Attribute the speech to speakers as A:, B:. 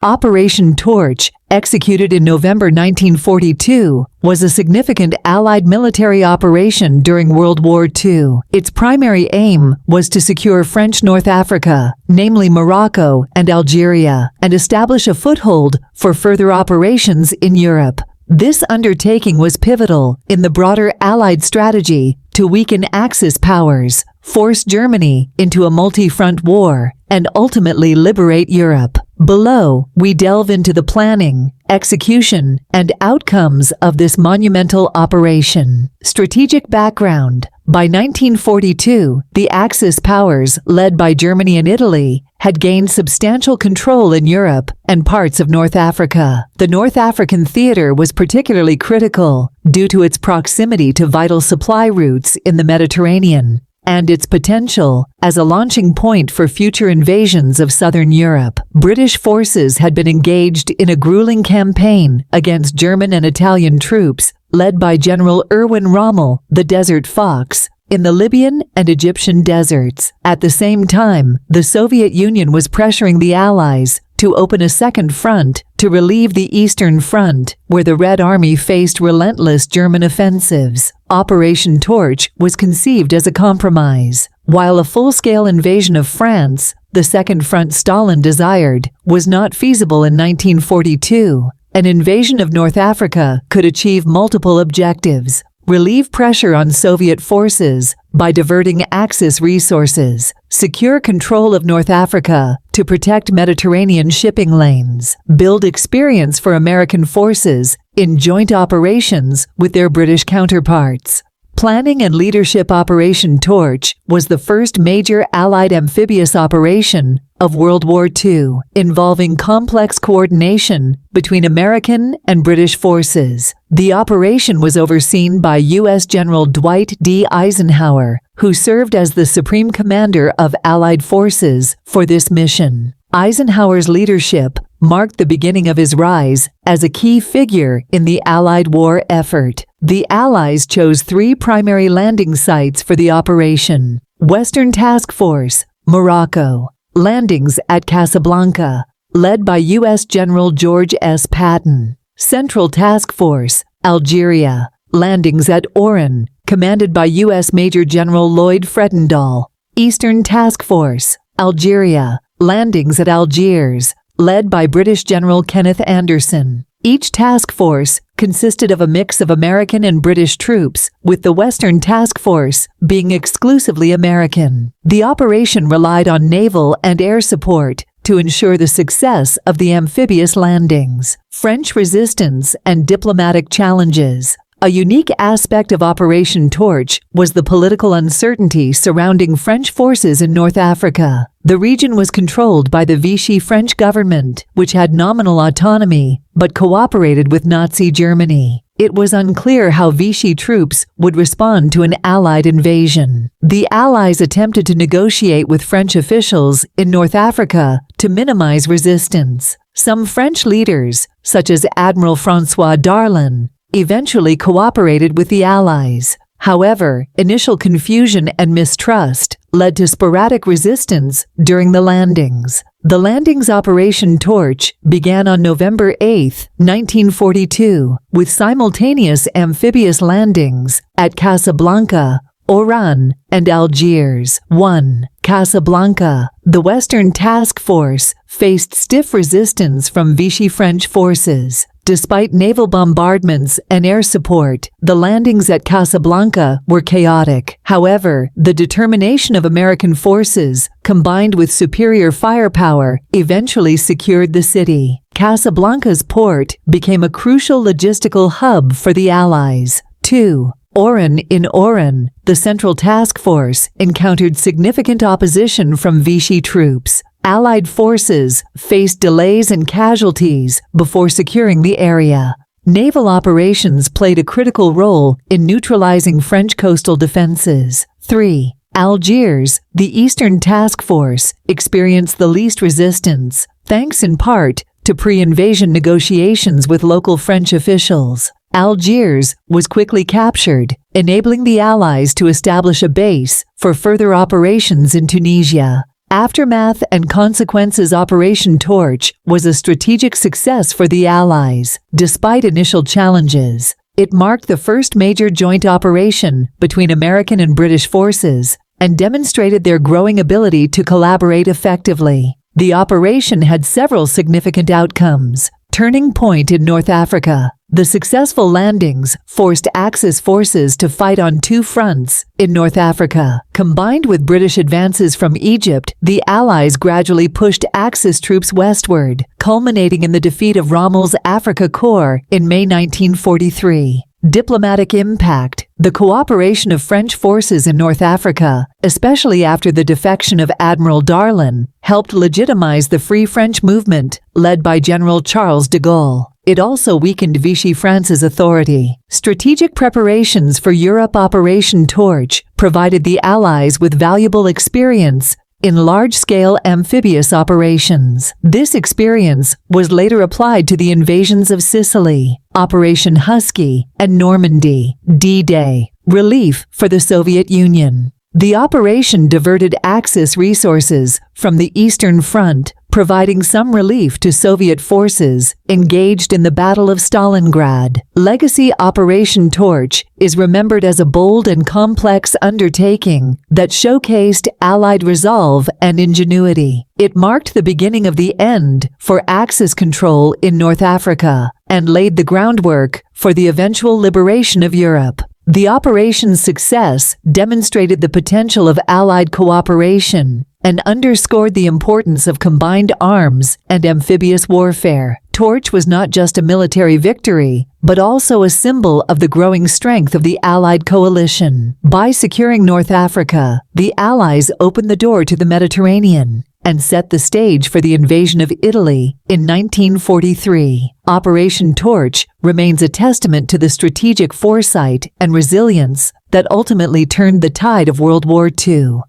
A: Operation Torch, executed in November 1942, was a significant Allied military operation during World War II. Its primary aim was to secure French North Africa, namely Morocco and Algeria, and establish a foothold for further operations in Europe. This undertaking was pivotal in the broader Allied strategy to weaken Axis powers, force Germany into a multi-front war, and ultimately liberate Europe. Below, we delve into the planning, execution, and outcomes of this monumental operation. Strategic background. By 1942, the Axis powers, led by Germany and Italy, had gained substantial control in Europe and parts of North Africa. The North African theater was particularly critical due to its proximity to vital supply routes in the Mediterranean and its potential as a launching point for future invasions of southern Europe. British forces had been engaged in a grueling campaign against German and Italian troops, led by General Erwin Rommel, the Desert Fox, in the Libyan and Egyptian deserts. At the same time, the Soviet Union was pressuring the Allies to open a second front to relieve the Eastern Front, where the Red Army faced relentless German offensives. Operation Torch was conceived as a compromise. While a full-scale invasion of France, the second front Stalin desired, was not feasible in 1942, an invasion of North Africa could achieve multiple objectives: relieve pressure on Soviet forces by diverting Axis resources, secure control of North Africa to protect Mediterranean shipping lanes, build experience for American forces in joint operations with their British counterparts. Planning and leadership. Operation Torch was the first major Allied amphibious operation of World War II, involving complex coordination between American and British forces. The operation was overseen by U.S. General Dwight D. Eisenhower, who served as the Supreme Commander of Allied forces for this mission. Eisenhower's leadership marked the beginning of his rise as a key figure in the Allied war effort. The Allies chose 3 primary landing sites for the operation: Western Task Force, Morocco; landings at Casablanca, led by U.S. General George S. Patton; Central Task Force, Algeria; landings at Oran, commanded by U.S. Major General Lloyd Fredendall; Eastern Task Force, Algeria; landings at Algiers, led by British General Kenneth Anderson. Each task force consisted of a mix of American and British troops, with the Western Task Force being exclusively American. The operation relied on naval and air support to ensure the success of the amphibious landings. French resistance and diplomatic challenges. A unique aspect of Operation Torch was the political uncertainty surrounding French forces in North Africa. The region was controlled by the Vichy French government, which had nominal autonomy but cooperated with Nazi Germany. It was unclear how Vichy troops would respond to an Allied invasion. The Allies attempted to negotiate with French officials in North Africa to minimize resistance. Some French leaders, such as Admiral François Darlan, eventually cooperated with the Allies. However, initial confusion and mistrust led to sporadic resistance during the landings. The landings. Operation Torch began on November 8, 1942, with simultaneous amphibious landings at Casablanca, Oran, and Algiers. 1. Casablanca. The Western Task Force faced stiff resistance from Vichy French forces. Despite naval bombardments and air support, the landings at Casablanca were chaotic. However, the determination of American forces, combined with superior firepower, eventually secured the city. Casablanca's port became a crucial logistical hub for the Allies. 2. Oran. In Oran, the Central Task Force encountered significant opposition from Vichy troops. Allied forces faced delays and casualties before securing the area. Naval operations played a critical role in neutralizing French coastal defenses. 3. Algiers. The Eastern Task Force experienced the least resistance, thanks in part to pre-invasion negotiations with local French officials. Algiers was quickly captured, enabling the Allies to establish a base for further operations in Tunisia. Aftermath and consequences. Operation Torch was a strategic success for the Allies. Despite initial challenges, it marked the first major joint operation between American and British forces and demonstrated their growing ability to collaborate effectively. The operation had several significant outcomes. Turning point in North Africa. The successful landings forced Axis forces to fight on two fronts in North Africa. Combined with British advances from Egypt, the Allies gradually pushed Axis troops westward, culminating in the defeat of Rommel's Afrika Korps in May 1943. Diplomatic impact. The cooperation of French forces in North Africa, especially after the defection of Admiral Darlan, helped legitimize the Free French movement led by General Charles de Gaulle. It also weakened Vichy France's authority. Strategic preparations for Europe. Operation Torch provided the Allies with valuable experience in large-scale amphibious operations. This experience was later applied to the invasions of Sicily, Operation Husky, and Normandy. D-Day. Relief for the Soviet Union. The operation diverted Axis resources from the Eastern Front, providing some relief to Soviet forces engaged in the Battle of Stalingrad. Legacy. Operation Torch is remembered as a bold and complex undertaking that showcased Allied resolve and ingenuity. It marked the beginning of the end for Axis control in North Africa and laid the groundwork for the eventual liberation of Europe. The operation's success demonstrated the potential of Allied cooperation and underscored the importance of combined arms and amphibious warfare. Torch was not just a military victory, but also a symbol of the growing strength of the Allied coalition. By securing North Africa, the Allies opened the door to the Mediterranean and set the stage for the invasion of Italy in 1943. Operation Torch remains a testament to the strategic foresight and resilience that ultimately turned the tide of World War II.